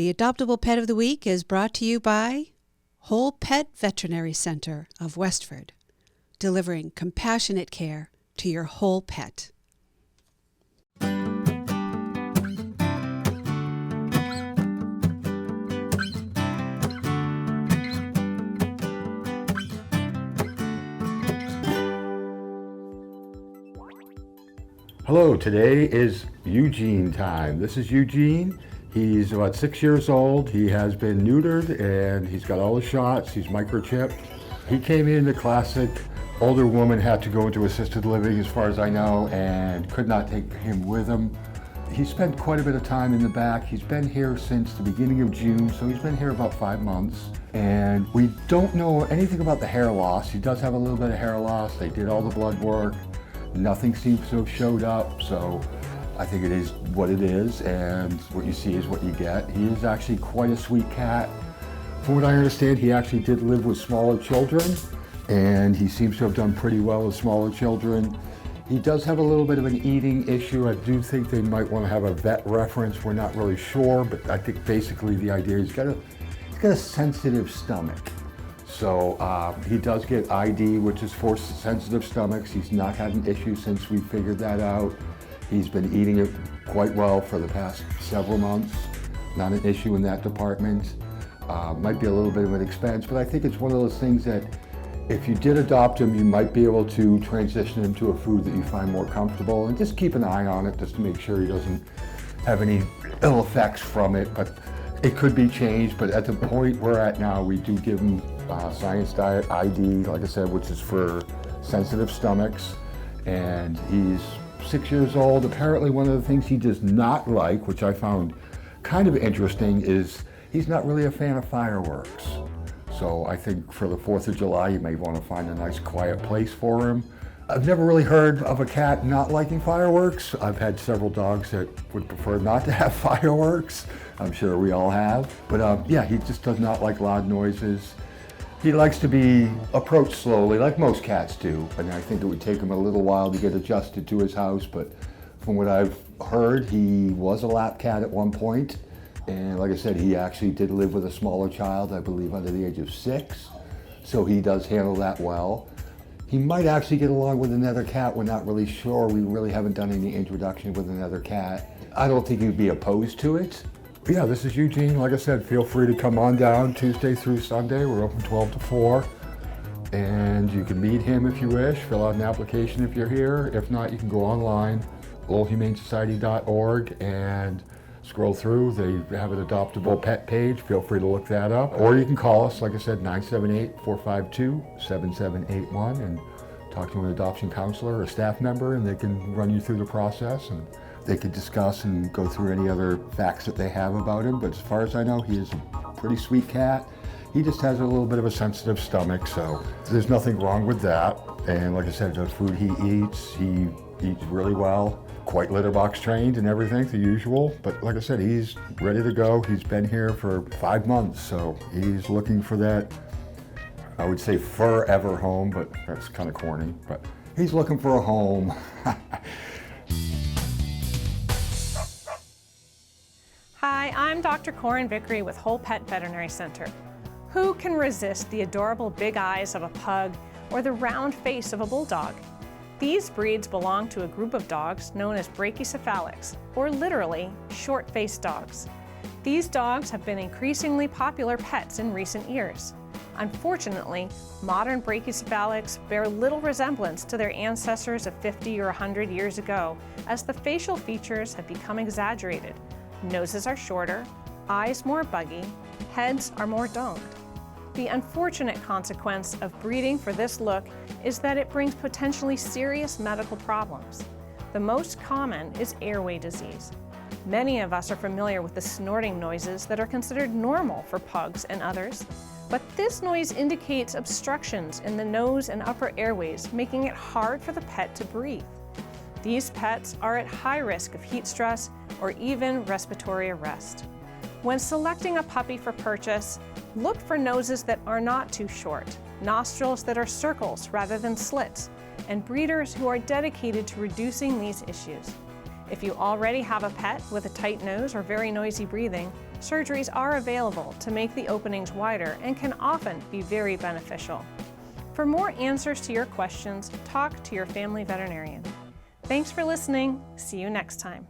The Adoptable Pet of the Week is brought to you by Whole Pet Veterinary Center of Westford, delivering compassionate care to your whole pet. Hello, today is Eugene time. This is Eugene. He's about 6 years old. He has been neutered and he's got all the shots. He's microchipped. He came in the classic older woman had to go into assisted living as far as I know and could not take him with him. He spent quite a bit of time in the back. He's been here since the beginning of June, so he's been here about 5 months. And we don't know anything about the hair loss. He does have a little bit of hair loss. They did all the blood work. Nothing seems to have showed up, so I think it is what it is, and what you see is what you get. He is actually quite a sweet cat. From what I understand, he actually did live with smaller children, and he seems to have done pretty well with smaller children. He does have a little bit of an eating issue. I do think they might want to have a vet reference. We're not really sure, but I think basically the idea is he's got a sensitive stomach. So he does get ID, which is for sensitive stomachs. He's not had an issue since we figured that out. He's been eating it quite well for the past several months. Not an issue in that department. Might be a little bit of an expense, but I think it's one of those things that if you did adopt him, you might be able to transition him to a food that you find more comfortable, and just keep an eye on it just to make sure he doesn't have any ill effects from it. But it could be changed, but at the point we're at now, we do give him Science Diet ID, like I said, which is for sensitive stomachs, and he's 6 years old. Apparently one of the things he does not like, which I found kind of interesting, is he's not really a fan of fireworks. So I think for the 4th of July, you may want to find a nice quiet place for him. I've never really heard of a cat not liking fireworks. I've had several dogs that would prefer not to have fireworks. I'm sure we all have. But yeah, he just does not like loud noises. He likes to be approached slowly, like most cats do. And I think it would take him a little while to get adjusted to his house. But from what I've heard, he was a lap cat at one point. And like I said, he actually did live with a smaller child, I believe under the age of 6. So he does handle that well. He might actually get along with another cat. We're not really sure. We really haven't done any introduction with another cat. I don't think he'd be opposed to it. But yeah, this is Eugene. Like I said, feel free to come on down Tuesday through Sunday. We're open 12 to 4. And you can meet him if you wish. Fill out an application if you're here. If not, you can go online, lowellhumanesociety.org, and scroll through. They have an Adoptable pet page. Feel free to look that up. Or you can call us, like I said, 978-452-7781, and talk to an adoption counselor or staff member, and they can run you through the process, and they could discuss and go through any other facts that they have about him. But as far as I know, he is a pretty sweet cat. He just has a little bit of a sensitive stomach, so there's nothing wrong with that. And like I said, the food he eats really well. Quite litter box trained and everything, the usual. But like I said, he's ready to go. He's been here for 5 months, so he's looking for that, I would say, forever home, but that's kind of corny. But he's looking for a home. Hi, I'm Dr. Corin Vickery with Whole Pet Veterinary Center. Who can resist the adorable big eyes of a pug or the round face of a bulldog? These breeds belong to a group of dogs known as brachycephalics, or literally short-faced dogs. These dogs have been increasingly popular pets in recent years. Unfortunately, modern brachycephalics bear little resemblance to their ancestors of 50 or 100 years ago, as the facial features have become exaggerated. Noses are shorter, eyes more buggy, heads are more domed. The unfortunate consequence of breeding for this look is that it brings potentially serious medical problems. The most common is airway disease. Many of us are familiar with the snorting noises that are considered normal for pugs and others, but this noise indicates obstructions in the nose and upper airways, making it hard for the pet to breathe. These pets are at high risk of heat stress or even respiratory arrest. When selecting a puppy for purchase, look for noses that are not too short, nostrils that are circles rather than slits, and breeders who are dedicated to reducing these issues. If you already have a pet with a tight nose or very noisy breathing, Surgeries are available to make the openings wider and can often be very beneficial. For more answers to your questions, talk to your family veterinarian. Thanks for listening. See you next time.